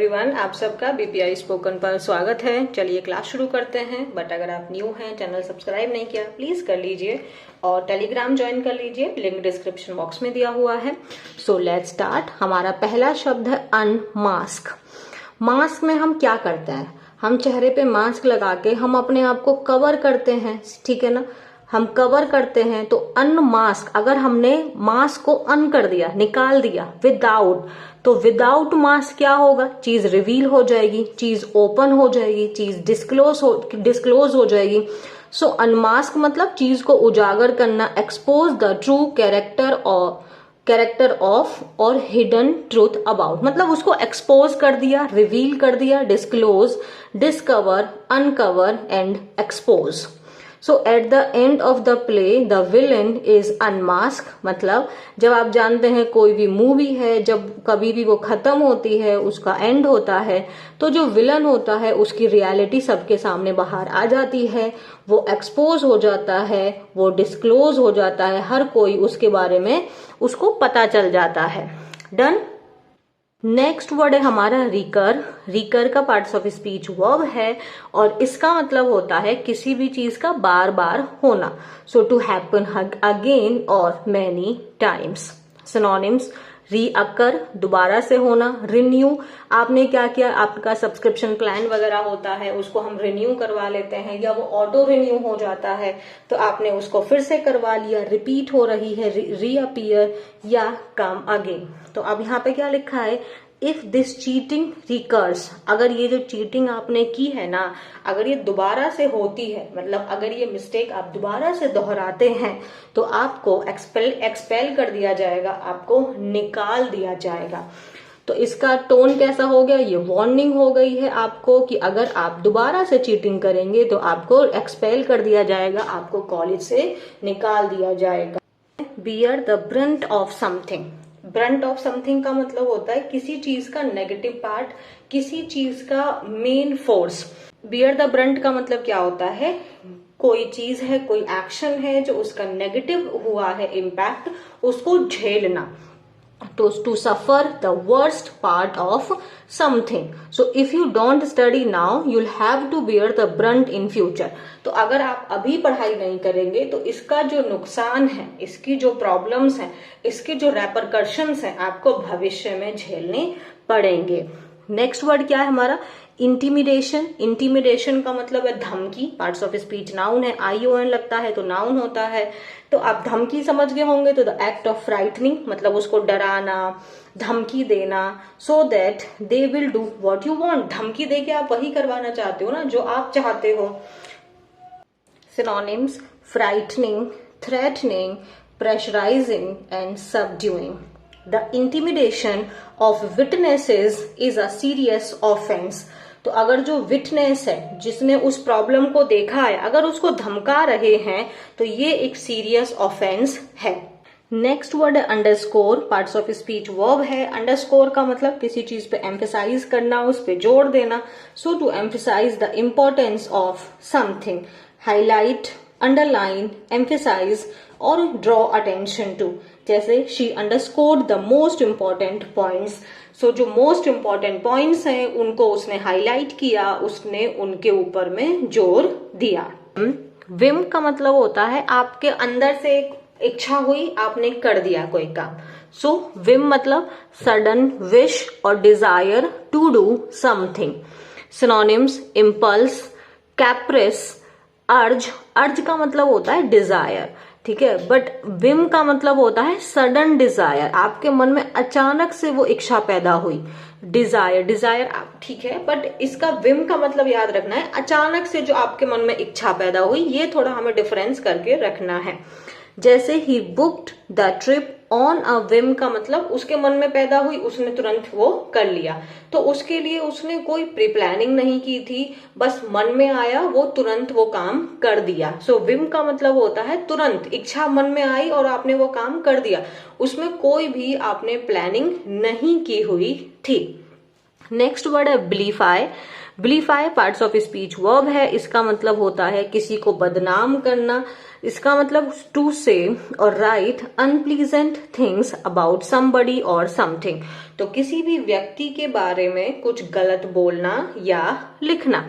Everyone, आप सबका BPI spoken पर स्वागत है। चलिए क्लास शुरू करते हैं। बट अगर आप न्यू हैं, चैनल सब्सक्राइब नहीं किया, प्लीज कर लीजिए और टेलीग्राम ज्वाइन कर लीजिए, लिंक डिस्क्रिप्शन बॉक्स में दिया हुआ है। So let's start. हमारा पहला शब्द है अनमास्क। मास्क में हम क्या करते हैं? हम चेहरे पे मास्क लगा के हम अपने आप को कवर करते हैं, ठीक है ना। हम कवर करते हैं तो अनमास्क, अगर हमने मास्क को अन कर दिया, निकाल दिया विदाउट, तो विदाउट मास्क क्या होगा? चीज रिवील हो जाएगी, चीज ओपन हो जाएगी, चीज डिस्क्लोज हो जाएगी। सो अनमास्क मतलब चीज को उजागर करना, expose the true character of और हिडन ट्रूथ अबाउट, मतलब उसको एक्सपोज कर दिया, रिवील कर दिया, disclose, discover, uncover and expose. So at the end of the play the villain is unmask, मतलब जब आप जानते हैं कोई भी मूवी है, जब कभी भी वो खत्म होती है, उसका एंड होता है, तो जो विलन होता है उसकी रियलिटी सबके सामने बाहर आ जाती है, वो एक्सपोज हो जाता है, वो डिस्क्लोज हो जाता है, हर कोई उसके बारे में उसको पता चल जाता है। डन। नेक्स्ट वर्ड है हमारा रिकर। रिकर का पार्ट्स ऑफ स्पीच वर्ब है और इसका मतलब होता है किसी भी चीज का बार बार होना। सो टू हैपन अगेन और मैनी टाइम्स। सिनोनिम्स: रीअकर, दोबारा से होना। रिन्यू, आपने क्या किया, आपका सब्सक्रिप्शन प्लान वगैरह होता है, उसको हम रिन्यू करवा लेते हैं या वो ऑटो रिन्यू हो जाता है तो आपने उसको फिर से करवा लिया। रिपीट हो रही है, रीअपियर या कम अगेन। तो अब यहाँ पे क्या लिखा है? इफ दिस चीटिंग रिकर्स, अगर ये जो चीटिंग आपने की है ना, अगर ये दोबारा से होती है, मतलब अगर ये मिस्टेक आप दोबारा से दोहराते हैं तो आपको एक्सपेल कर दिया जाएगा, आपको निकाल दिया जाएगा। तो इसका टोन कैसा हो गया? ये वार्निंग हो गई है आपको कि अगर आप दोबारा से चीटिंग करेंगे तो आपको एक्सपेल कर दिया जाएगा, आपको कॉलेज से निकाल दिया जाएगा। Bear the Brunt of something. Brunt of something का मतलब होता है किसी चीज का नेगेटिव पार्ट, किसी चीज का main force. Bear the Brunt का मतलब क्या होता है? कोई चीज है, कोई एक्शन है जो उसका नेगेटिव हुआ है इम्पैक्ट, उसको झेलना। to suffer the worst part of something. So if you don't study now, you'll have to bear the brunt in future. तो अगर आप अभी पढ़ाई नहीं करेंगे तो इसका जो नुकसान है, इसकी जो प्रॉब्लम्स हैं, इसके जो रेपरकशंस हैं, आपको भविष्य में झेलने पड़ेंगे। नेक्स्ट वर्ड क्या है हमारा? इंटिमिडेशन। इंटिमिडेशन का मतलब है धमकी। पार्ट्स ऑफ स्पीच नाउन है, ION लगता है तो नाउन होता है। तो आप धमकी समझ गए होंगे, तो द एक्ट ऑफ फ्राइटनिंग, मतलब उसको डराना, धमकी देना, so that they will do what you want. धमकी दे के आप वही करवाना चाहते हो ना जो आप चाहते हो। Synonyms: frightening, threatening, pressurising and subduing. The intimidation of witnesses is a serious offense. तो अगर जो विटनेस है, जिसने उस प्रॉब्लम को देखा है, अगर उसको धमका रहे हैं तो ये एक सीरियस ऑफेंस है। नेक्स्ट वर्ड है underscore. Parts of speech verb है। अंडरस्कोर का मतलब किसी चीज पे एम्फेसाइज करना, उस पे जोर देना। So to emphasise the importance of something, highlight, underline, emphasise or draw attention to. जैसे she underscored the most important points. So जो मोस्ट इम्पॉर्टेंट पॉइंट्स हैं उनको उसने हाईलाइट किया, उसने उनके ऊपर में जोर दिया। विम का मतलब होता है आपके अंदर से एक इच्छा हुई, आपने कर दिया कोई काम। सो विम मतलब सडन विश और desire to do something. Synonyms: impulse, caprice, urge. Urge का मतलब होता है डिजायर, ठीक है, बट विम का मतलब होता है सडन डिजायर। आपके मन में अचानक से वो इच्छा पैदा हुई। डिजायर ठीक है, बट इसका विम का मतलब याद रखना है, अचानक से जो आपके मन में इच्छा पैदा हुई, ये थोड़ा हमें डिफरेंस करके रखना है। जैसे he booked the trip on a whim का मतलब उसके मन में पैदा हुई, उसने तुरंत वो कर लिया। तो उसके लिए उसने कोई प्री प्लानिंग नहीं की थी, बस मन में आया, वो तुरंत वो काम कर दिया। सो विम का मतलब होता है तुरंत, इच्छा मन में आई और आपने वो काम कर दिया, उसमें कोई भी आपने प्लानिंग नहीं की हुई थी। नेक्स्ट वर्ड है बिलीफाई। बिलीफाई पार्ट्स ऑफ स्पीच वर्ब है। इसका मतलब होता है किसी को बदनाम करना, इसका मतलब टू से और right unpleasant things about somebody और समथिंग। तो किसी भी व्यक्ति के बारे में कुछ गलत बोलना या लिखना,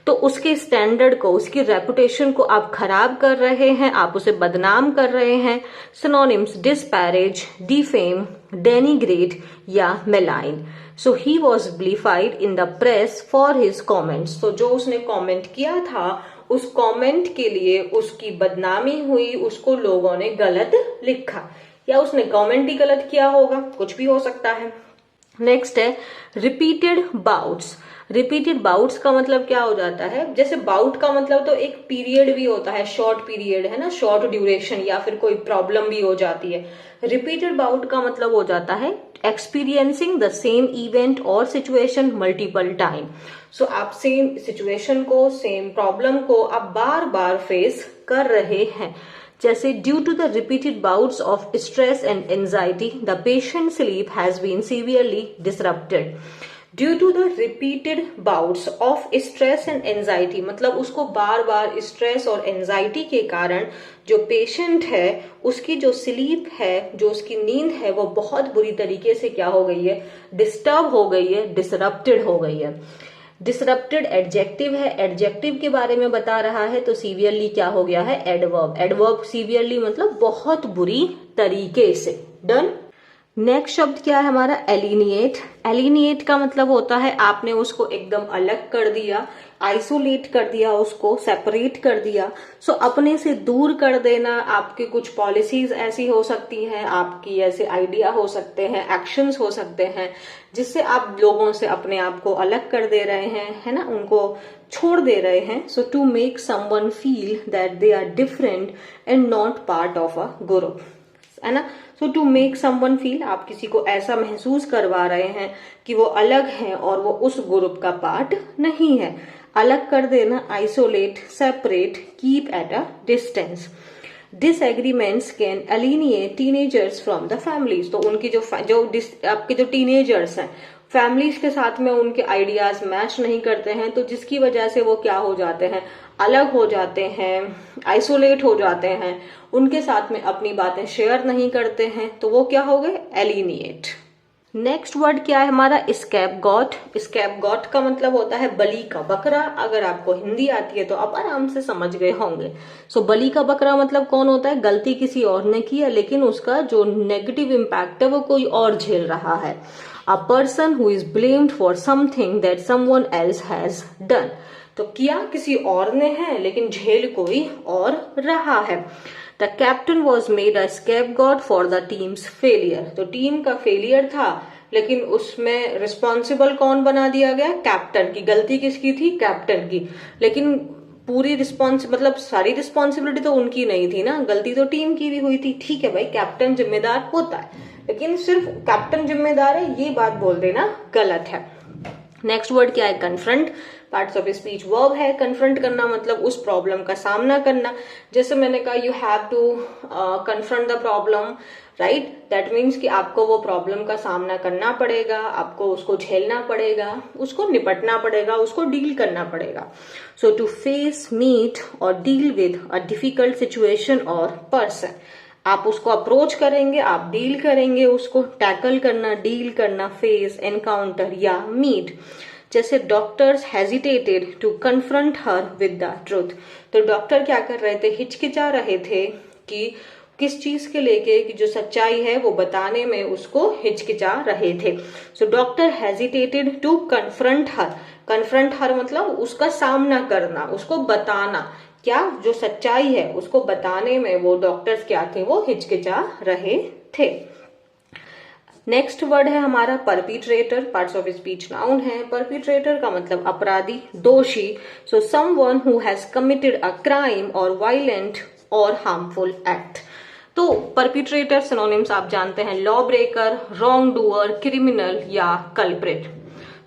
तो उसके स्टैंडर्ड को, उसकी रेपुटेशन को आप खराब कर रहे हैं, आप उसे बदनाम कर रहे हैं। सिनोनिम्स डिस्पैरेज, डिफेम, डेनिग्रेट या malign. So he was vilified in the press for his comments. तो जो उसने कॉमेंट किया था उस कमेंट के लिए उसकी बदनामी हुई, उसको लोगों ने गलत लिखा, या उसने कमेंट ही गलत किया होगा, कुछ भी हो सकता है। नेक्स्ट है रिपीटेड बाउट्स। रिपीटेड बाउट्स का मतलब क्या हो जाता है, जैसे बाउट का मतलब तो एक पीरियड भी होता है, शॉर्ट पीरियड है ना, शॉर्ट ड्यूरेशन, या फिर कोई प्रॉब्लम भी हो जाती है। रिपीटेड बाउट का मतलब हो जाता है एक्सपीरियंसिंग द सेम इवेंट और सिचुएशन मल्टीपल टाइम। सो आप सेम सिचुएशन को, सेम प्रॉब्लम को आप बार बार फेस कर रहे हैं। जैसे due to the repeated bouts of stress and anxiety the patient sleep has been severely disrupted. Due to the repeated bouts of stress and anxiety मतलब उसको बार बार स्ट्रेस और एंजाइटी के कारण जो पेशेंट है उसकी जो स्लीप है, जो उसकी नींद है, वो बहुत बुरी तरीके से क्या हो गई है, डिस्टर्ब हो गई है, डिसरप्टेड हो गई है। डिसरप्टेड एडजेक्टिव है, एडजेक्टिव के बारे में बता रहा है, तो सीवियरली क्या हो गया है, एडवर्ब। एडवर्ब सीवियरली मतलब बहुत बुरी तरीके से। डन। नेक्स्ट शब्द क्या है हमारा, एलिनिएट। एलिनिएट का मतलब होता है आपने उसको एकदम अलग कर दिया, आइसोलेट कर दिया, उसको सेपरेट कर दिया। सो अपने से दूर कर देना। आपकी कुछ पॉलिसीज ऐसी हो सकती हैं, आपकी ऐसे आइडिया हो सकते हैं, एक्शंस हो सकते हैं जिससे आप लोगों से अपने आप को अलग कर दे रहे हैं, है ना, उनको छोड़ दे रहे हैं। So to make someone feel that they are different and not part of a group, है ना। So to make someone feel, आप किसी को ऐसा महसूस करवा रहे हैं कि वो अलग है और वो उस ग्रुप का पार्ट नहीं है। अलग कर देना, isolate, separate, keep at a distance. Disagreements can alienate teenagers from the families. तो उनकी जो आपके जो टीनेजर्स हैं, फैमिलीज के साथ में उनके आइडियाज मैच नहीं करते हैं, तो जिसकी वजह से वो क्या हो जाते हैं, अलग हो जाते हैं, आइसोलेट हो जाते हैं, उनके साथ में अपनी बातें शेयर नहीं करते हैं, तो वो क्या हो गए, एलिनिएट। नेक्स्ट वर्ड क्या है हमारा, स्कैपगॉट। स्कैपगॉट का मतलब होता है बलि का बकरा। अगर आपको हिंदी आती है तो आप आराम से समझ गए होंगे। सो बलि का बकरा मतलब कौन होता है, गलती किसी और ने की है लेकिन उसका जो नेगेटिव इम्पैक्ट है वो कोई और झेल रहा है। A person who is blamed for something that someone else has done. तो किया किसी और ने है लेकिन झेल कोई और रहा है। The captain was made a scapegoat for the team's failure. तो टीम का फेलियर था लेकिन उसमें रिस्पॉन्सिबल कौन बना दिया गया, कैप्टन की। गलती किसकी थी, कैप्टन की, लेकिन पूरी मतलब सारी रिस्पॉन्सिबिलिटी तो उनकी नहीं थी ना, गलती तो टीम की भी हुई थी। ठीक है भाई, कैप्टन जिम्मेदार होता है, लेकिन सिर्फ कैप्टन जिम्मेदार है ये बात बोल देना गलत है। नेक्स्ट वर्ड क्या है, confront. Parts of speech verb है। कन्फ्रंट करना मतलब उस प्रॉब्लम का सामना करना। जैसे मैंने कहा, you have to confront the problem, right. That means कि आपको वो प्रॉब्लम का सामना करना पड़ेगा, आपको उसको झेलना पड़ेगा, उसको निपटना पड़ेगा, उसको डील करना पड़ेगा। सो टू फेस, मीट और deal with a difficult situation और पर्सन। आप उसको अप्रोच करेंगे, आप डील करेंगे, उसको टैकल करना, डील करना, फेस, एनकाउंटर या मीट। जैसे doctors hesitated to confront her with the truth. तो डॉक्टर क्या कर रहे थे, हिचकिचा रहे थे कि किस चीज के लेके, कि जो सच्चाई है वो बताने में उसको हिचकिचा रहे थे। So doctor hesitated to confront her. Confront her मतलब उसका सामना करना, उसको बताना, क्या जो सच्चाई है उसको बताने में वो डॉक्टर्स क्या थे, वो हिचकिचा रहे थे। नेक्स्ट वर्ड है हमारा perpetrator. Parts of speech noun है। परपिट्रेटर का मतलब अपराधी, दोषी। So someone who has committed a crime or violent or harmful act. तो परपिट्रेटर सिनोनिम्स आप जानते हैं, law breaker, wrongdoer, criminal या culprit.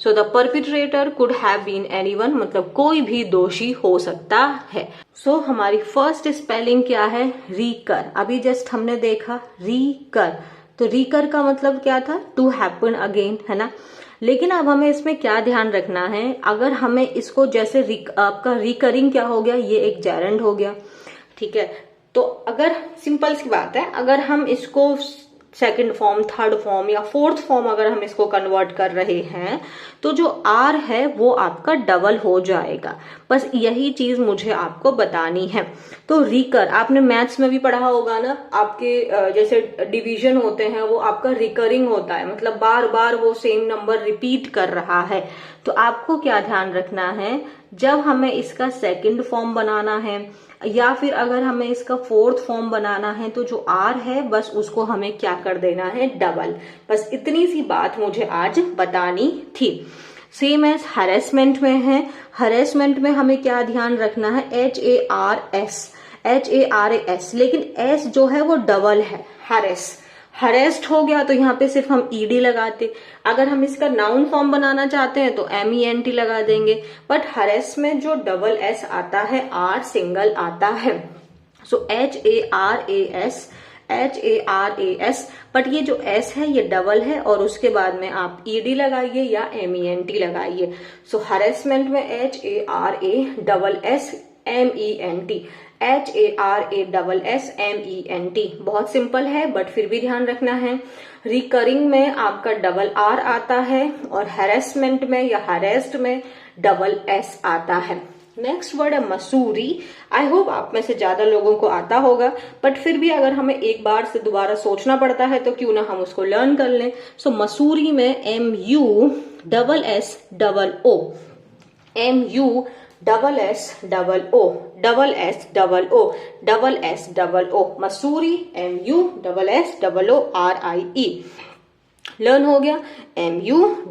So the perpetrator could have been anyone, मतलब कोई भी दोषी हो सकता है। सो हमारी फर्स्ट स्पेलिंग क्या है, रीकर। अभी जस्ट हमने देखा रीकर, तो रीकर का मतलब क्या था, टू हैपन अगेन, है ना। लेकिन अब हमें इसमें क्या ध्यान रखना है, अगर हमें इसको जैसे आपका रिकरिंग क्या हो गया, ये एक जेरेंड हो गया, ठीक है। तो अगर सिंपल सी बात है, अगर हम इसको सेकंड फॉर्म, थर्ड फॉर्म या फोर्थ फॉर्म अगर हम इसको कन्वर्ट कर रहे हैं तो जो आर है वो आपका डबल हो जाएगा। बस यही चीज मुझे आपको बतानी है। तो रिकर आपने मैथ्स में भी पढ़ा होगा ना, आपके जैसे डिवीजन होते हैं वो आपका रिकरिंग होता है, मतलब बार बार वो सेम नंबर रिपीट कर रहा है। तो आपको क्या ध्यान रखना है, जब हमें इसका सेकंड फॉर्म बनाना है या फिर अगर हमें इसका फोर्थ फॉर्म बनाना है तो जो आर है बस उसको हमें क्या कर देना है, डबल। बस इतनी सी बात मुझे आज बतानी थी। सेम एज हरेसमेंट में है, हरेसमेंट में हमें क्या ध्यान रखना है, HARS, HARAS, लेकिन एस जो है वो डबल है, हरेस। हरेस्ट हो गया तो यहाँ पे सिर्फ हम ईडी लगाते। अगर हम इसका नाउन फॉर्म बनाना चाहते हैं तो MENT लगा देंगे। बट हरेस में जो डबल एस आता है, आर सिंगल आता है। सो HARAS, बट ये जो एस है ये डबल है और उसके बाद में आप ईडी लगाइए या MENT लगाइए। सो हरेसमेंट में HARASSMENT, HARASSMENT, बहुत सिंपल है बट फिर भी ध्यान रखना है। रिकरिंग में आपका डबल आर आता है और हैरेसमेंट में या हरेस्ड में डबल एस आता है। नेक्स्ट वर्ड है मसूरी। आई होप आप में से ज्यादा लोगों को आता होगा, बट फिर भी अगर हमें एक बार से दोबारा सोचना पड़ता है तो क्यों ना हम उसको लर्न कर लें। सो मसूरी में MUSSO, MUSSO, Mussoorie, MUSSORIE। Learn हो गया, MUSSORIE,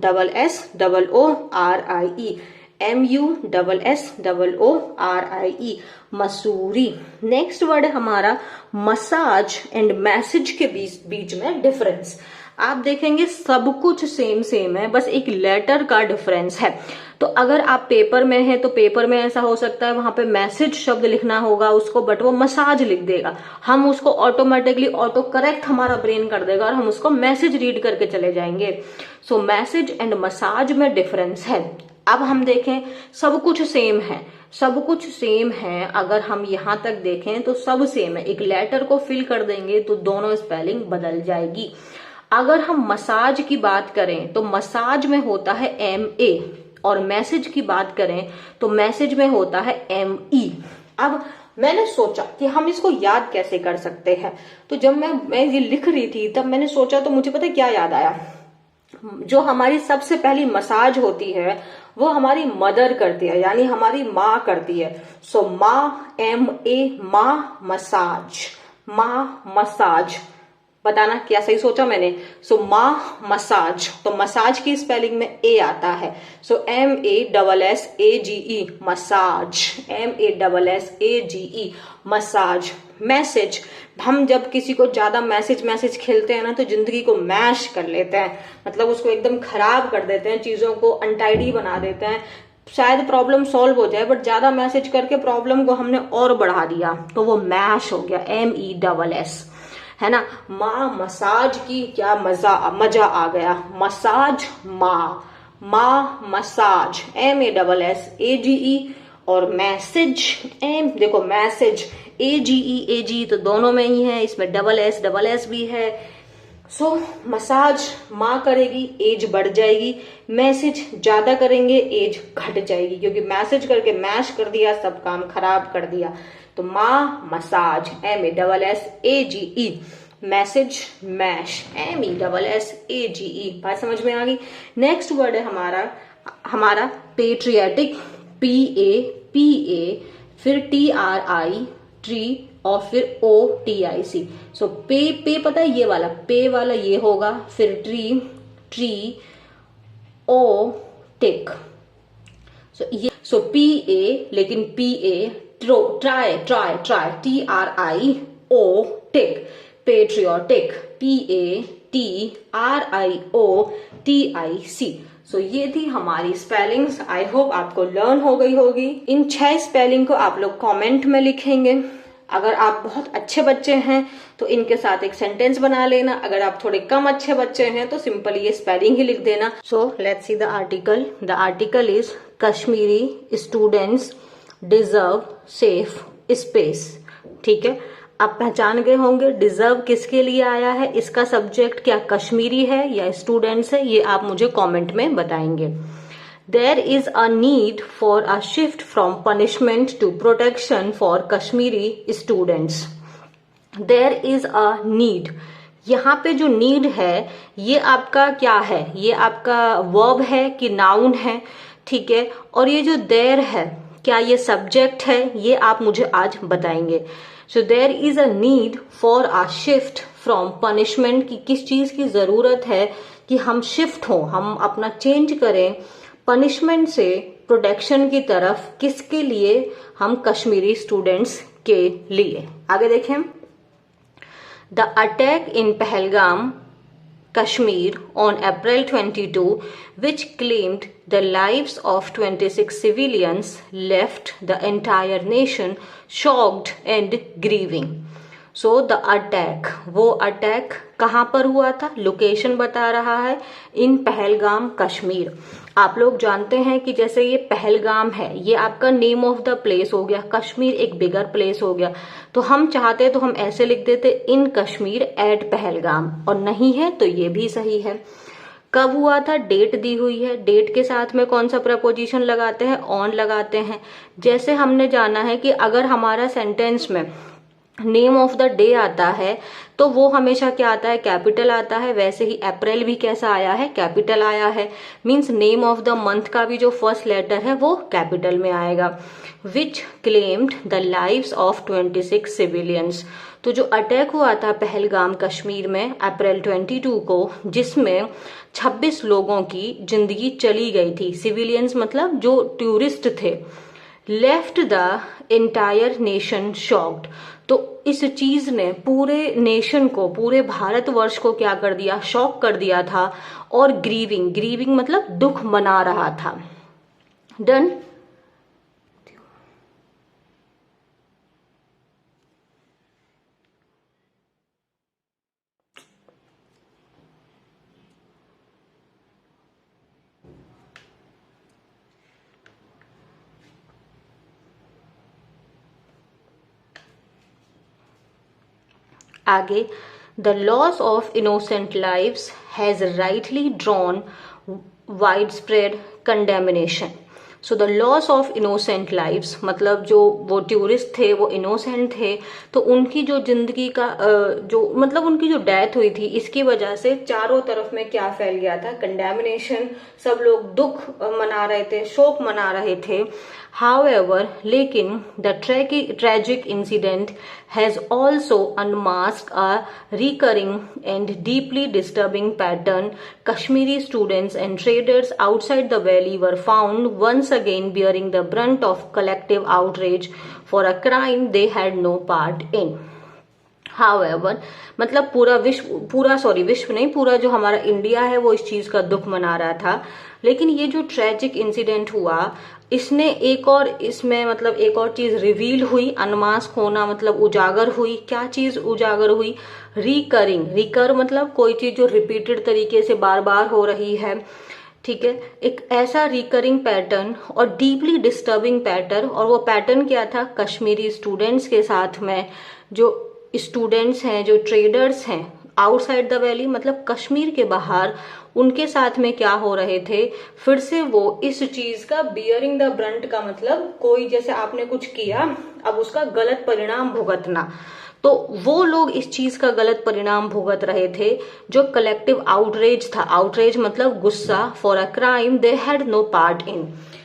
MUSSORIE, Mussoorie. Next word है हमारा मसाज एंड मैसेज के बीच में डिफरेंस। आप देखेंगे सब कुछ सेम सेम है, बस एक लेटर का डिफरेंस है। तो अगर आप पेपर में है तो पेपर में ऐसा हो सकता है वहां पे मैसेज शब्द लिखना होगा उसको, बट वो मसाज लिख देगा। हम उसको ऑटोमेटिकली ऑटो करेक्ट हमारा ब्रेन कर देगा और हम उसको मैसेज रीड करके चले जाएंगे। सो मैसेज एंड मसाज में डिफरेंस है। अब हम देखें, सब कुछ सेम है, सब कुछ सेम है। अगर हम यहां तक देखें तो सब सेम है, एक लेटर को फिल कर देंगे तो दोनों स्पेलिंग बदल जाएगी। अगर हम मसाज की बात करें तो मसाज में होता है MA और मैसेज की बात करें तो मैसेज में होता है ME। अब मैंने सोचा कि हम इसको याद कैसे कर सकते हैं, तो जब मैं ये लिख रही थी तब मैंने सोचा, तो मुझे पता है क्या याद आया, जो हमारी सबसे पहली मसाज होती है वो हमारी मदर करती है, यानी हमारी माँ करती है। सो माँ, MA, माँ, मसाज, माँ मसाज। बताना क्या सही सोचा मैंने। सो माँ मसाज, तो मसाज की स्पेलिंग में A आता है। सो MASSAGE, massage, MASSAGE, massage. Message, हम जब किसी को ज्यादा मैसेज खेलते हैं ना तो जिंदगी को मैश कर लेते हैं, मतलब उसको एकदम खराब कर देते हैं, चीजों को अनटाइडी बना देते हैं। शायद प्रॉब्लम सॉल्व हो जाए बट ज्यादा मैसेज करके प्रॉब्लम को हमने और बढ़ा दिया तो वो मैश हो गया, MESS, है ना। माँ मसाज की क्या मजा आ गया, मसाज माँ, माँ मसाज, MASSAGE। और मैसेज, देखो मैसेज AGE तो दोनों में ही है, इसमें डबल एस भी है। सो मसाज माँ करेगी एज बढ़ जाएगी, मैसेज ज्यादा करेंगे एज घट जाएगी, क्योंकि मैसेज करके मैश कर दिया, सब काम खराब कर दिया। तो माँ मसाज, MASSAGE, मैसेज मैश, MESSAGE। बात समझ में आ गई। नेक्स्ट वर्ड है हमारा पेट्रियाटिक, PA, फिर TRI, ट्री, और फिर OTIC। सो पे पता है ये वाला, पे वाला ये होगा, फिर ट्री, ओ टिक। सो PA, लेकिन PA ट्राई, TRIO टिक, पेट्रियोटिक, PATRIOTIC। सो ये थी हमारी स्पेलिंग्स। आई होप आपको लर्न हो गई होगी। इन 6 स्पेलिंग को आप लोग कमेंट में लिखेंगे। अगर आप बहुत अच्छे बच्चे हैं तो इनके साथ एक सेंटेंस बना लेना, अगर आप थोड़े कम अच्छे बच्चे हैं तो सिंपल ये स्पेलिंग ही लिख देना। So let's see the article. The article is Kashmiri students deserve safe space. ठीक है, आप पहचान गए होंगे डिजर्व किसके लिए आया है, इसका सब्जेक्ट क्या कश्मीरी है या स्टूडेंट्स है, ये आप मुझे कमेंट में बताएंगे। There is a need for a shift from punishment to protection for Kashmiri students. There is a need. यहाँ पे जो नीड है ये आपका क्या है, ये आपका वर्ब है कि नाउन है, ठीक है। और ये जो देयर है क्या ये सब्जेक्ट है, ये आप मुझे आज बताएंगे। So there is a need for a shift from punishment, की किस चीज की जरूरत है कि हम शिफ्ट हो, हम अपना चेंज करें पनिशमेंट से प्रोटेक्शन की तरफ, किसके लिए, हम कश्मीरी स्टूडेंट्स के लिए। आगे देखें। The attack in Pahalgam Kashmir on April 22, which claimed the lives of 26 civilians, left the entire nation shocked and grieving. So the attack, वो अटैक कहाँ पर हुआ था, लोकेशन बता रहा है इन पहलगाम कश्मीर। आप लोग जानते हैं कि जैसे ये पहलगाम है, ये आपका नेम ऑफ द प्लेस हो गया, कश्मीर एक बिगर प्लेस हो गया, तो हम चाहते तो हम ऐसे लिख देते इन कश्मीर एट पहलगाम, और नहीं है तो ये भी सही है। कब हुआ था, डेट दी हुई है, डेट के साथ में कौन सा प्रपोजिशन लगाते हैं, ऑन लगाते हैं। जैसे हमने जाना है कि अगर हमारा सेंटेंस में नेम ऑफ द डे आता है तो वो हमेशा क्या आता है, कैपिटल आता है। वैसे ही अप्रैल भी कैसा आया है, कैपिटल आया है। Means name of the month का भी जो फर्स्ट लेटर है वो कैपिटल में आएगा। Which claimed the lives of 26 civilians, तो जो अटैक हुआ था पहलगाम कश्मीर में अप्रैल 22 को, जिसमें 26 लोगों की जिंदगी चली गई थी। सिविलियंस मतलब जो टूरिस्ट थे। Left the entire nation shocked, तो इस चीज ने पूरे नेशन को, पूरे भारतवर्ष को क्या कर दिया, शॉक कर दिया था। और ग्रीविंग, ग्रीविंग मतलब दुख मना रहा था। डन। आगे, the loss of innocent lives has rightly drawn widespread condemnation. So the loss of innocent lives मतलब जो वो टूरिस्ट थे वो इनोसेंट थे, तो उनकी जो जिंदगी का जो मतलब उनकी जो डेथ हुई थी, इसकी वजह से चारों तरफ में क्या फैल गया था, कंडेमिनेशन। सब लोग दुख मना रहे थे, शोक मना रहे थे। However, लेकिन the tragic incident has also unmasked a recurring and deeply disturbing pattern. Kashmiri students and traders outside the valley were found once again bearing the brunt of collective outrage for a crime they had no part in. However, मतलब विश्व नहीं, पूरा जो हमारा India है वो इस चीज का दुख मना रहा था। लेकिन ये जो ट्रेजिक इंसिडेंट हुआ, इसने एक और इसमें मतलब एक और चीज रिवील हुई, अनमास्क होना मतलब उजागर हुई। क्या चीज उजागर हुई, रिकरिंग। रिकर मतलब कोई चीज जो रिपीटेड तरीके से बार बार हो रही है, ठीक है, एक ऐसा रिकरिंग पैटर्न और डीपली डिस्टर्बिंग पैटर्न। और वो पैटर्न क्या था, कश्मीरी स्टूडेंट्स के साथ में जो स्टूडेंट्स हैं, जो ट्रेडर्स हैं आउटसाइड द वैली मतलब कश्मीर के बाहर, उनके साथ में क्या हो रहे थे, फिर से वो इस चीज का बियरिंग द ब्रंट का मतलब कोई जैसे आपने कुछ किया अब उसका गलत परिणाम भुगतना, तो वो लोग इस चीज का गलत परिणाम भुगत रहे थे जो कलेक्टिव आउटरेज था। आउटरेज मतलब गुस्सा, for a crime they had no part in.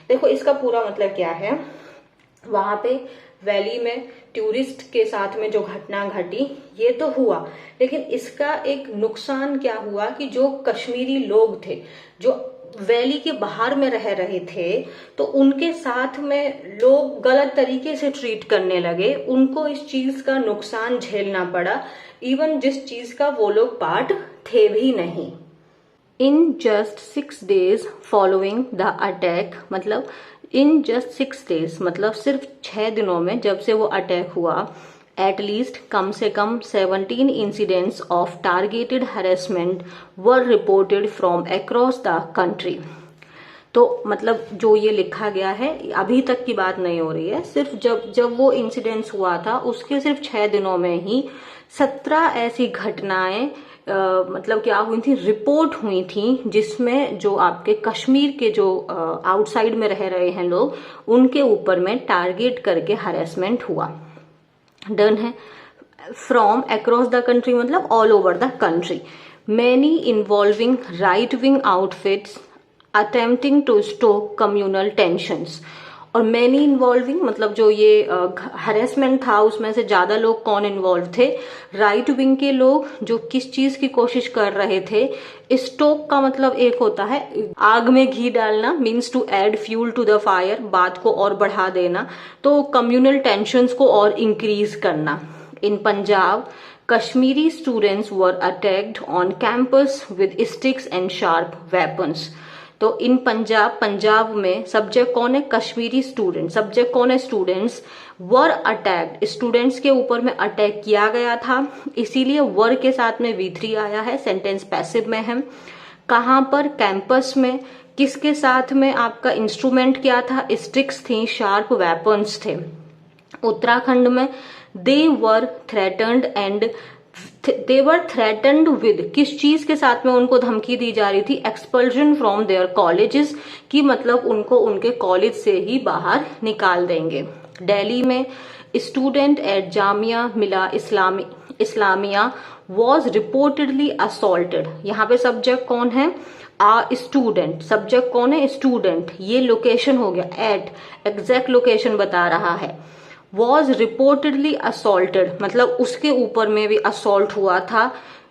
देखो इसका पूरा मतलब क्या है, वहां पे वैली में टूरिस्ट के साथ में जो घटना घटी ये तो हुआ, लेकिन इसका एक नुकसान क्या हुआ कि जो कश्मीरी लोग थे जो वैली के बाहर में रह रहे थे, तो उनके साथ में लोग गलत तरीके से ट्रीट करने लगे, उनको इस चीज का नुकसान झेलना पड़ा, इवन जिस चीज का वो लोग पार्ट थे भी नहीं। In just 6 days following the attack, मतलब इन जस्ट 6 days मतलब सिर्फ 6 दिनों में जब से वो अटैक हुआ, एटलीस्ट कम से कम 17 incidents of targeted harassment were reported from across the country. तो मतलब जो ये लिखा गया है अभी तक की बात नहीं हो रही है, सिर्फ जब वो इंसिडेंस हुआ था उसके सिर्फ 6 दिनों में ही 17 ऐसी घटनाएं मतलब क्या हुई थी, रिपोर्ट हुई थी, जिसमें जो आपके कश्मीर के जो आउटसाइड में रह रहे हैं लोग, उनके ऊपर में टारगेट करके हरेसमेंट हुआ। डन है। फ्रॉम अक्रॉस द कंट्री मतलब all over the country, many involving right wing outfits attempting to stoke communal tensions. और मैनी इन्वॉल्विंग मतलब जो ये हरेसमेंट था उसमें से ज्यादा लोग कौन इन्वॉल्व थे, राइट विंग के लोग, जो किस चीज की कोशिश कर रहे थे। स्टोक का मतलब एक होता है आग में घी डालना, means to add fuel to the fire, बात को और बढ़ा देना, तो कम्युनल टेंशंस को और इंक्रीज करना। In Punjab Kashmiri students were attacked on campus with sticks and sharp weapons. तो इन पंजाब में सब्जेक्ट कौन है, कश्मीरी स्टूडेंट, सब्जेक्ट कौन है, स्टूडेंट्स, वर अटैक्ड, स्टूडेंट्स के ऊपर में अटैक किया गया था, इसीलिए वर के साथ में V3 आया है, सेंटेंस पैसिव में है। कहां पर, कैंपस में, किसके साथ में, आपका इंस्ट्रूमेंट क्या था, स्टिक्स थी, शार्प वेपन्स थे। उत्तराखंड में they were threatened and they were threatened with, किस चीज के साथ में उनको धमकी दी जा रही थी, एक्सपल्जन फ्रॉम देयर कॉलेजेस, की मतलब उनको उनके कॉलेज से ही बाहर निकाल देंगे। दिल्ली में स्टूडेंट एट जामिया मिला इस्लामिया वॉज रिपोर्टेडली असॉल्टेड, यहाँ पे सब्जेक्ट कौन है, स्टूडेंट, सब्जेक्ट कौन है, स्टूडेंट, ये लोकेशन हो गया, एट एग्जैक्ट लोकेशन बता रहा है। वॉज रिपोर्टेडली असॉल्टेड मतलब उसके ऊपर में भी असॉल्ट हुआ था,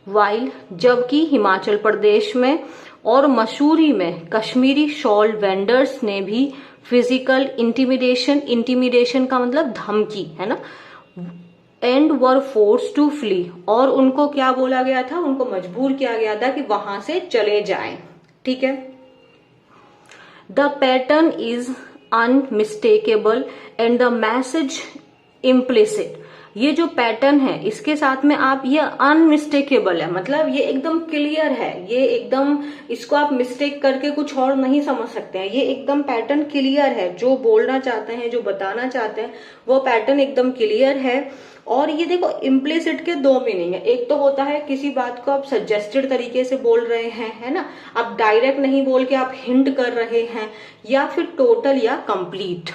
वाइल, जबकि हिमाचल प्रदेश में और मसूरी में कश्मीरी शॉल वेंडर्स ने भी फिजिकल इंटिमिडेशन, इंटिमिडेशन का मतलब धमकी है ना, and were forced to flee, और उनको क्या बोला गया था, उनको मजबूर किया गया था कि वहां से चले जाएं। ठीक है। The pattern is unmistakable and the message implicit, ये जो पैटर्न है इसके साथ में आप, ये अनमिस्टेकेबल है मतलब ये एकदम क्लियर है, ये एकदम, इसको आप मिस्टेक करके कुछ और नहीं समझ सकते हैं, ये एकदम पैटर्न क्लियर है, जो बोलना चाहते हैं, जो बताना चाहते हैं वो पैटर्न एकदम क्लियर है। और ये देखो इम्प्लिसिट के 2 मीनिंग है, एक तो होता है किसी बात को आप सजेस्टेड तरीके से बोल रहे हैं, है ना, आप डायरेक्ट नहीं बोल के आप हिंट कर रहे हैं, या फिर टोटल या complete.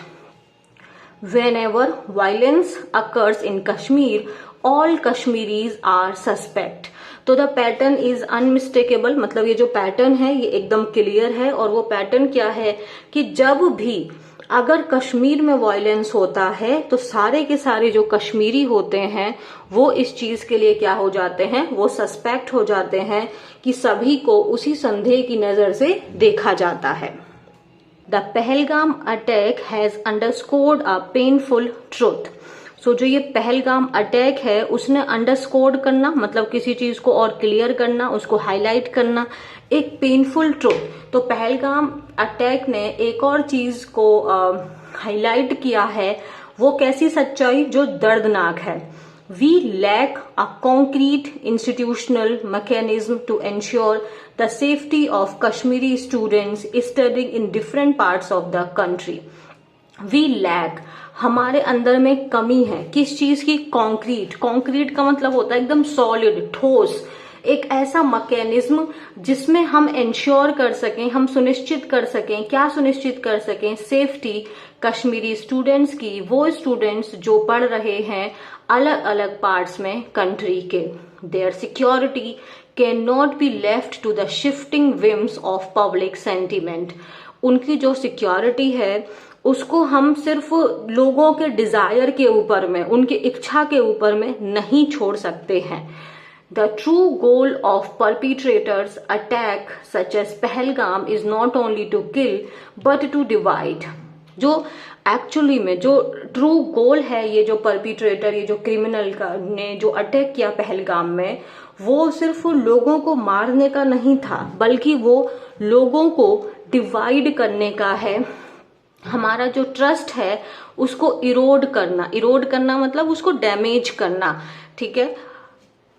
Whenever violence occurs in Kashmir, all Kashmiris are suspect. तो द पैटर्न इज अनमिस्टेकेबल मतलब ये जो पैटर्न है ये एकदम क्लियर है, और वो पैटर्न क्या है कि जब भी अगर कश्मीर में वायलेंस होता है तो सारे के सारे जो कश्मीरी होते हैं वो इस चीज के लिए क्या हो जाते हैं, वो सस्पेक्ट हो जाते हैं, कि सभी को उसी संदेह की नजर से देखा जाता है। The Pahalgam attack has underscored a painful truth. So जो ये पहलगाम अटैक है उसने अंडरस्कोर्ड करना मतलब किसी चीज को और क्लियर करना, उसको हाईलाइट करना, एक पेनफुल ट्रूथ। तो पहलगाम अटैक ने एक और चीज को हाईलाइट किया है, वो कैसी सच्चाई, जो दर्दनाक है। We lack a concrete institutional mechanism to ensure the safety of Kashmiri students studying in different parts of the country. We lack, हमारे अंदर में कमी है, किस चीज की, कॉन्क्रीट। कॉन्क्रीट का मतलब होता है एकदम सॉलिड, ठोस, एक ऐसा मैकेनिज्म जिसमें हम इंश्योर कर सकें, हम सुनिश्चित कर सकें, क्या सुनिश्चित कर सकें, सेफ्टी कश्मीरी स्टूडेंट्स की, वो स्टूडेंट्स जो पढ़ रहे हैं अलग अलग पार्ट्स में कंट्री के। Their security can not be left to the shifting whims of public sentiment. उनकी जो सिक्योरिटी है उसको हम सिर्फ लोगों के डिजायर के ऊपर में, उनकी इच्छा के ऊपर में नहीं छोड़ सकते हैं। The true goal of perpetrators attack such as Pahalgam is not only to kill but to divide. जो एक्चुअली में जो ट्रू गोल है, ये जो परपिट्रेटर, ये जो क्रिमिनल का ने जो अटैक किया पहलगाम में, वो सिर्फ लोगों को मारने का नहीं था बल्कि वो लोगों को डिवाइड करने का है। हमारा जो ट्रस्ट है उसको इरोड करना, इरोड करना मतलब उसको डैमेज करना। ठीक है,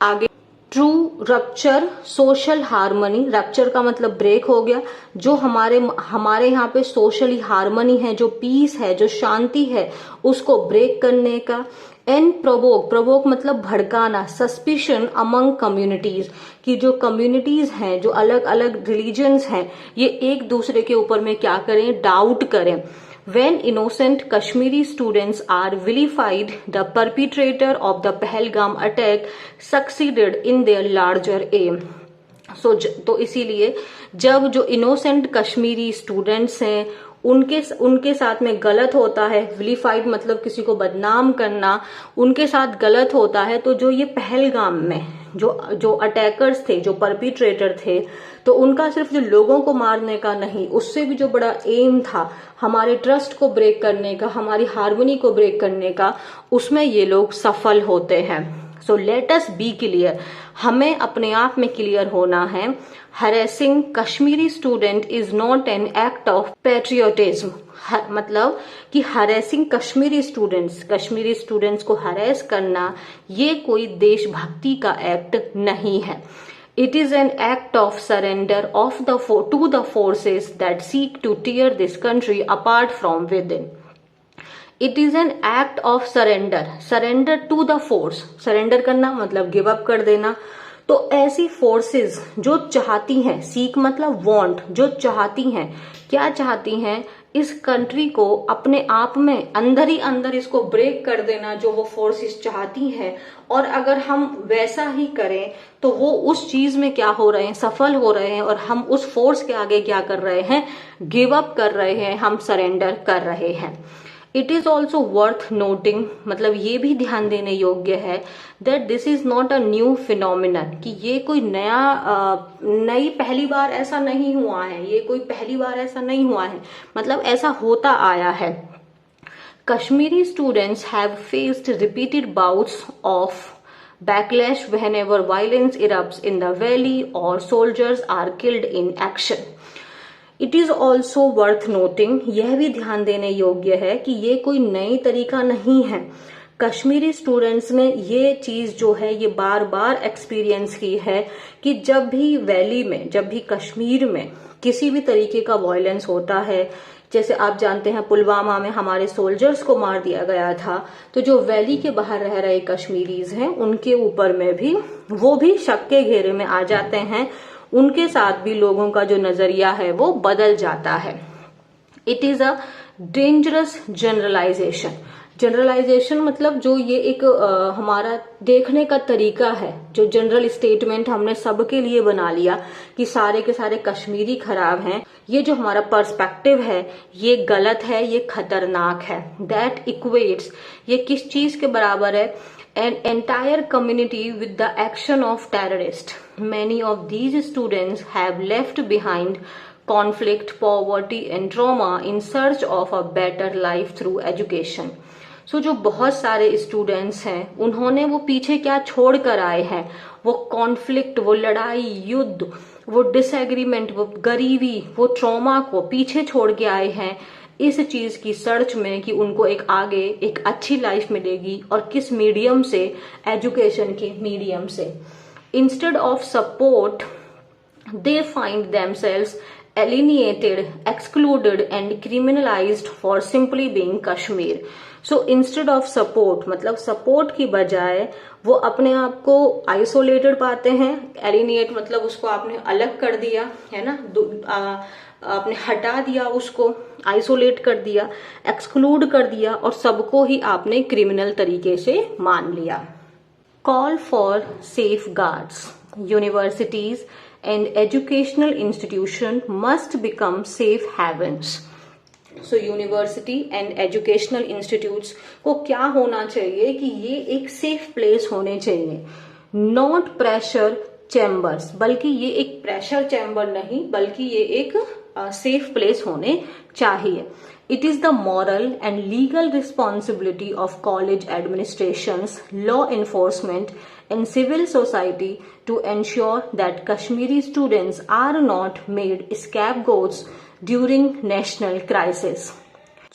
आगे true rupture social harmony, rupture का मतलब ब्रेक हो गया, जो हमारे यहाँ पे सोशली हार्मनी है, जो पीस है, जो शांति है, उसको ब्रेक करने का। एंड प्रोवोक मतलब भड़काना, सस्पिशन अमंग कम्युनिटीज, कि जो कम्युनिटीज हैं, जो अलग अलग रिलीजन्स हैं, ये एक दूसरे के ऊपर में क्या करें, डाउट करें। When innocent Kashmiri students are vilified, the perpetrator of the Pahalgam attack succeeded in their larger aim. तो इसीलिए जब जो इनोसेंट कश्मीरी स्टूडेंट्स हैं उनके साथ में गलत होता है, विलीफाइड मतलब किसी को बदनाम करना, उनके साथ गलत होता है, तो जो ये पहलगाम में जो अटैकर्स थे, जो परपिट्रेटर थे, तो उनका सिर्फ जो लोगों को मारने का नहीं, उससे भी जो बड़ा एम था हमारे ट्रस्ट को ब्रेक करने का, हमारी हार्मनी को ब्रेक करने का, उसमें ये लोग सफल होते हैं। So let us be clear, हमें अपने आप में क्लियर होना है, harassing Kashmiri student is not an act of patriotism, मतलब कि हरेसिंग कश्मीरी स्टूडेंट्स को हरेस करना ये कोई देशभक्ति का एक्ट नहीं है। It is an act of surrender to the forces that seek to tear this country apart from within. It is an act of surrender to the force, surrender करना मतलब give up कर देना। तो ऐसी forces जो चाहती हैं, seek मतलब वांट, जो चाहती हैं, क्या चाहती हैं, इस कंट्री को अपने आप में अंदर ही अंदर इसको ब्रेक कर देना, जो वो फोर्सेस चाहती हैं। और अगर हम वैसा ही करें तो वो उस चीज में क्या हो रहे हैं, सफल हो रहे हैं, और हम उस फोर्स के आगे क्या कर रहे हैं, गिव अप कर रहे हैं, हम सरेंडर कर रहे हैं। It is also worth noting, मतलब ये भी ध्यान देने योग्य है, that this is not a new phenomenon, कि ये कोई नई पहली बार ऐसा नहीं हुआ है, ये कोई पहली बार ऐसा नहीं हुआ है, मतलब ऐसा होता आया है। Kashmiri students have faced repeated bouts of backlash whenever violence erupts in the valley or soldiers are killed in action. It is also worth noting, यह भी ध्यान देने योग्य है कि ये कोई नई तरीका नहीं है। कश्मीरी स्टूडेंट्स ने ये चीज जो है ये बार बार एक्सपीरियंस की है कि जब भी वैली में, जब भी कश्मीर में किसी भी तरीके का वायलेंस होता है, जैसे आप जानते हैं पुलवामा में हमारे सोल्जर्स को मार दिया गया था, तो जो वैली के बाहर रह रहे कश्मीरीज हैं उनके ऊपर में भी वो भी शक के घेरे में आ जाते हैं, उनके साथ भी लोगों का जो नजरिया है वो बदल जाता है। It is a dangerous generalisation मतलब जो ये एक हमारा देखने का तरीका है, जो जनरल स्टेटमेंट हमने सबके लिए बना लिया कि सारे के सारे कश्मीरी खराब हैं, ये जो हमारा पर्सपेक्टिव है ये गलत है, ये खतरनाक है। दैट इक्वेट्स, ये किस चीज के बराबर है, an entire community with the action of terrorists. Many of these students have left behind conflict, poverty and trauma in search of a better life through education. So जो बहुत सारे स्टूडेंट्स हैं उन्होंने वो पीछे क्या छोड़ कर आए हैं, वो कॉन्फ्लिक्ट, वो लड़ाई, युद्ध, वो डिसएग्रीमेंट, वो गरीबी, वो ट्रॉमा को पीछे छोड़ के आए हैं इस चीज की सर्च में कि उनको एक आगे एक अच्छी लाइफ मिलेगी, और किस मीडियम से, एजुकेशन के मीडियम से। Instead of support they find themselves alienated, excluded and criminalized for simply being Kashmir. So instead of support, मतलब सपोर्ट की बजाय वो अपने आप को आइसोलेटेड पाते हैं। एलिनिएट मतलब उसको आपने अलग कर दिया है ना, आपने हटा दिया, उसको आइसोलेट कर दिया, एक्सक्लूड कर दिया, और सबको ही आपने क्रिमिनल तरीके से मान लिया। Call for safe guards, universities and educational institution must become safe havens. So university and educational institutes को क्या होना चाहिए कि ये एक safe place होने चाहिए, not pressure chambers, बल्कि ये एक pressure chamber नहीं, बल्कि ये एक safe place होने चाहिए। It is the moral and legal responsibility of college administrations, law enforcement and civil society to ensure that Kashmiri students are not made scapegoats during national crisis.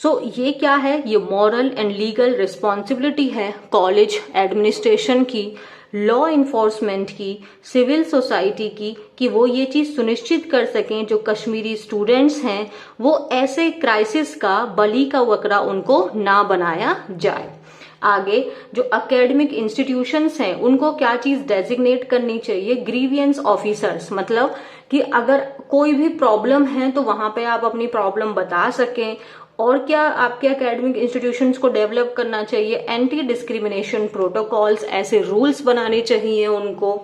So ये क्या है, ये moral and legal responsibility है college administration की, law enforcement की, civil society की, कि वो ये चीज सुनिश्चित कर सकें जो कश्मीरी स्टूडेंट्स हैं वो ऐसे क्राइसिस का बलि का बकरा उनको ना बनाया जाए। आगे जो एकेडमिक इंस्टीट्यूशंस हैं उनको क्या चीज डेजिग्नेट करनी चाहिए, ग्रीवियंस ऑफिसर्स, मतलब कि अगर कोई भी प्रॉब्लम है तो वहां पे आप अपनी प्रॉब्लम बता सकें। और क्या आपके एकेडमिक इंस्टीट्यूशंस को डेवलप करना चाहिए, एंटी डिस्क्रिमिनेशन प्रोटोकॉल्स, ऐसे रूल्स बनाने चाहिए उनको।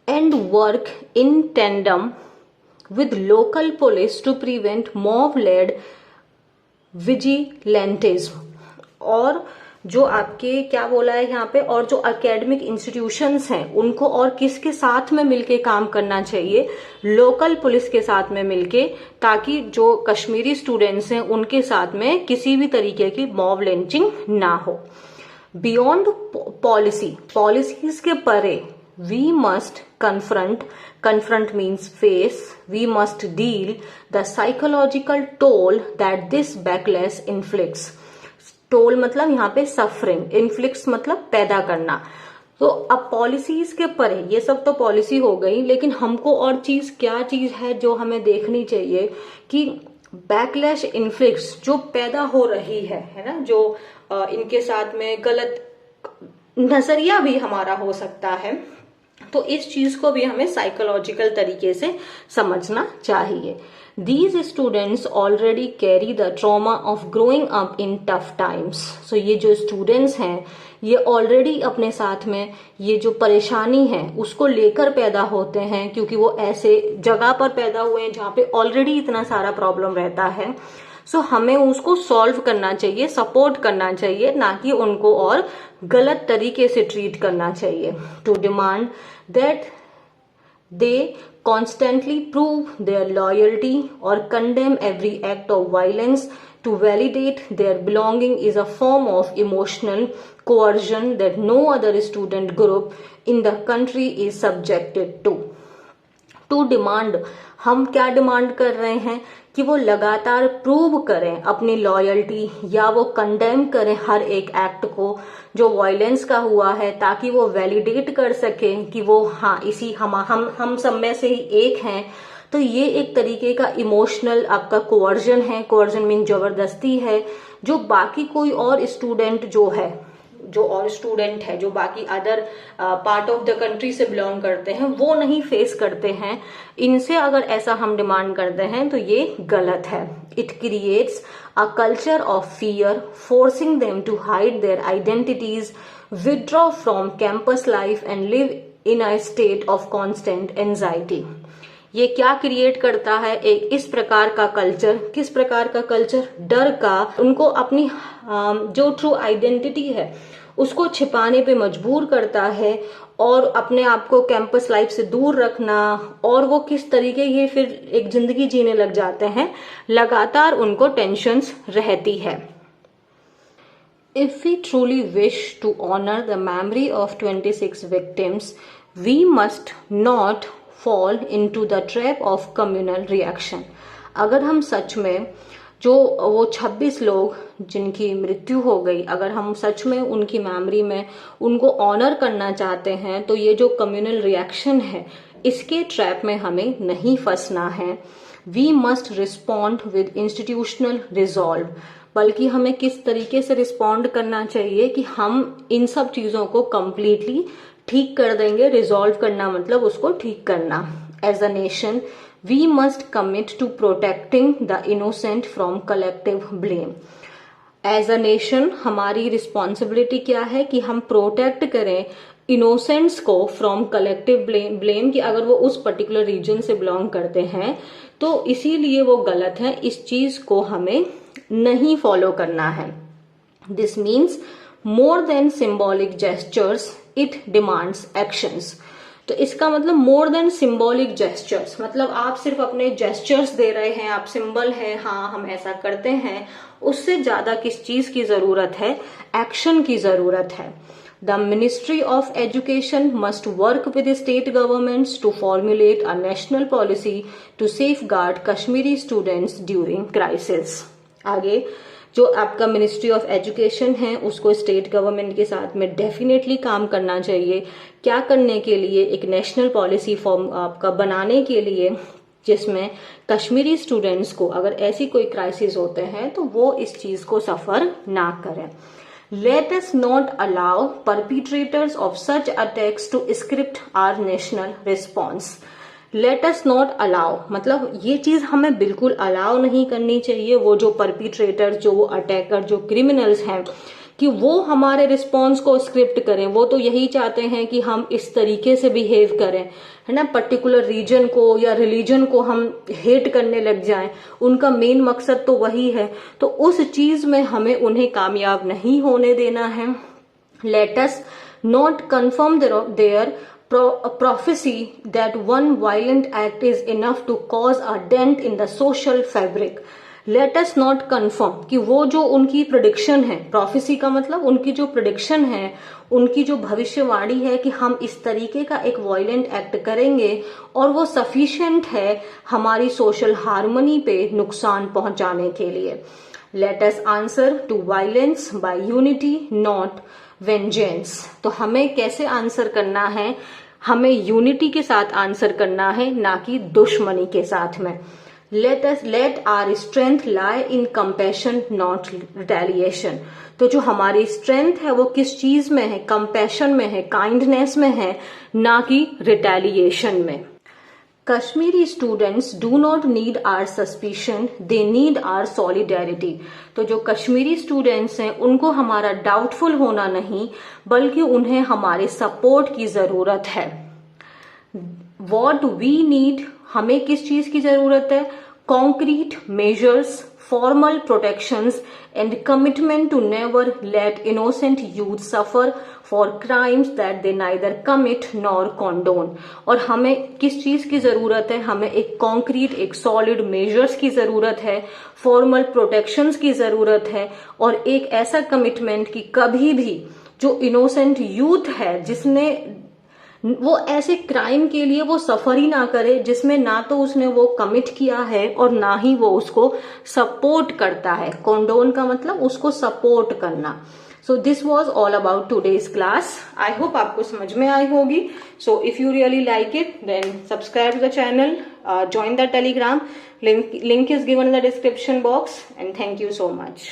And work in tandem with local police to prevent mob led vigilantism. और जो आपके क्या बोला है यहाँ पे, और जो एकेडमिक इंस्टीट्यूशंस हैं उनको और किसके साथ में मिलके काम करना चाहिए, लोकल पुलिस के साथ में मिलके, ताकि जो कश्मीरी स्टूडेंट्स हैं उनके साथ में किसी भी तरीके की मॉब लिंचिंग ना हो। बियॉन्ड पॉलिसीज के परे we must confront means face, we must deal the psychological toll that this backlash inflicts। Toll मतलब यहाँ पे सफरिंग, इन्फ्लिक्ट्स मतलब पैदा करना। तो अब पॉलिसीज के परे, ये सब तो पॉलिसी हो गई, लेकिन हमको और चीज क्या चीज है जो हमें देखनी चाहिए कि बैकलैश इन्फ्लिक्ट्स जो पैदा हो रही है ना, जो इनके साथ में गलत नजरिया भी हमारा हो सकता है, तो इस चीज को भी हमें साइकोलॉजिकल तरीके से समझना चाहिए। These students already carry the trauma of growing up in tough times। So ये जो स्टूडेंट्स हैं ये ऑलरेडी अपने साथ में ये जो परेशानी है उसको लेकर पैदा होते हैं, क्योंकि वो ऐसे जगह पर पैदा हुए हैं जहाँ पे ऑलरेडी इतना सारा प्रॉब्लम रहता है। सो हमें उसको सॉल्व करना चाहिए, सपोर्ट करना चाहिए, ना कि उनको और गलत तरीके से ट्रीट करना चाहिए। To demand that they constantly prove their loyalty or condemn every act of violence to validate their belonging is a form of emotional coercion that no other student group in the country is subjected to। To demand, हम क्या demand कर रहे हैं कि वो लगातार prove करें अपनी लॉयल्टी, या वो कंडेम करें हर एक एक्ट को जो वायलेंस का हुआ है, ताकि वो वैलिडेट कर सके कि वो हाँ इसी हम सब में से ही एक हैं। तो ये एक तरीके का इमोशनल आपका कोवर्जन है। कोवर्जन मीन जबरदस्ती है, जो बाकी कोई और स्टूडेंट जो बाकी other part of the country से बिलोंग करते हैं वो नहीं फेस करते हैं। इनसे अगर ऐसा हम डिमांड करते हैं तो ये गलत है। It creates a culture of fear forcing them to hide their identities, withdraw from campus life and live in a state of constant anxiety. ये क्या क्रिएट करता है, एक इस प्रकार का कल्चर। किस प्रकार का कल्चर? डर का। उनको अपनी जो ट्रू आइडेंटिटी है उसको छिपाने पे मजबूर करता है, और अपने आप को कैंपस लाइफ से दूर रखना, और वो किस तरीके की फिर एक जिंदगी जीने लग जाते हैं, लगातार उनको टेंशन्स रहती है। If we truly wish to honor the memory of 26 victims, we must not fall into the trap of communal reaction। अगर हम सच में जो वो 26 लोग जिनकी मृत्यु हो गई, अगर हम सच में उनकी मेमोरी में उनको ऑनर करना चाहते हैं, तो ये जो कम्युनल रिएक्शन है इसके ट्रैप में हमें नहीं फंसना है। We must respond with institutional resolve, बल्कि हमें किस तरीके से रिस्पॉन्ड करना चाहिए कि हम इन सब चीजों को कंप्लीटली ठीक कर देंगे। रिजॉल्व करना मतलब उसको ठीक करना। As a nation we must commit to protecting the innocent from collective blame. As a nation हमारी रिस्पॉन्सिबिलिटी क्या है कि हम प्रोटेक्ट करें इनोसेंट्स को फ्रॉम कलेक्टिव ब्लेम, कि अगर वो उस पर्टिकुलर रीजन से बिलोंग करते हैं तो इसीलिए वो गलत है, इस चीज को हमें नहीं फॉलो करना है। This means more than symbolic gestures, it demands actions. तो इसका मतलब मोर देन सिंबॉलिक जेस्चर्स, मतलब आप सिर्फ अपने जेस्चर्स दे रहे हैं, आप सिंबल है, हाँ हम ऐसा करते हैं, उससे ज्यादा किस चीज की जरूरत है? एक्शन की जरूरत है। The Ministry of Education must work with the state governments to formulate a national policy to safeguard Kashmiri students during crisis। आगे जो आपका मिनिस्ट्री ऑफ एजुकेशन है उसको स्टेट गवर्नमेंट के साथ में डेफिनेटली काम करना चाहिए। क्या करने के लिए? एक नेशनल पॉलिसी फॉर्म आपका बनाने के लिए, जिसमें कश्मीरी स्टूडेंट्स को अगर ऐसी कोई क्राइसिस होते हैं तो वो इस चीज को सफर ना करें। Let us not allow perpetrators of such attacks to script our national response. Let us not allow मतलब ये चीज हमें बिल्कुल अलाउ नहीं करनी चाहिए, वो जो परपिट्रेटर, जो अटैकर, जो क्रिमिनल्स हैं, कि वो हमारे रिस्पॉन्स को स्क्रिप्ट करें। वो तो यही चाहते हैं कि हम इस तरीके से बिहेव करें, है ना, पर्टिकुलर रीजन को या रिलीजन को हम हेट करने लग जाएं। उनका मेन मकसद तो वही है। तो उस चीज में हमें उन्हें कामयाब नहीं होने देना है। Let us not confirm their prophecy that one violent act is enough to cause a dent in the social fabric. Let us not confirm कि वो जो उनकी प्रेडिक्शन है, प्रोफेसी का मतलब उनकी जो प्रेडिक्शन है, उनकी जो भविष्यवाणी है कि हम इस तरीके का एक वायलेंट एक्ट करेंगे और वो सफिशिएंट है हमारी सोशल हार्मनी पे नुकसान पहुंचाने के लिए। Let us answer to violence by unity, not vengeance. तो हमें कैसे आंसर करना है? हमें यूनिटी के साथ आंसर करना है, ना कि दुश्मनी के साथ में। let our strength lie in compassion, not retaliation. तो जो हमारी स्ट्रेंथ है वो किस चीज में है? कंपैशन में है, काइंडनेस में है, ना कि रिटेलिएशन में। Kashmiri students do not need our suspicion, they need our solidarity. तो जो कश्मीरी स्टूडेंट्स हैं उनको हमारा डाउटफुल होना नहीं, बल्कि उन्हें हमारे सपोर्ट की जरूरत है। वॉट वी नीड, हमें किस चीज की जरूरत है? Concrete measures, formal protections and commitment to never let innocent youth suffer for crimes that they neither commit nor condone. और हमें किस चीज की जरूरत है? हमें एक कॉन्क्रीट, एक सॉलिड मेजर्स की जरूरत है, फॉर्मल प्रोटेक्शंस की जरूरत है, और एक ऐसा कमिटमेंट कि कभी भी जो इनोसेंट यूथ है, जिसने वो ऐसे क्राइम के लिए वो सफर ही ना करे जिसमें ना तो उसने वो कमिट किया है और ना ही वो उसको सपोर्ट करता है। कॉन्डोन का मतलब उसको सपोर्ट करना। So this was all about today's class. I hope आपको समझ में आई होगी। So if you really like it then subscribe the channel, join the Telegram, link is given in the description box, and thank you so much.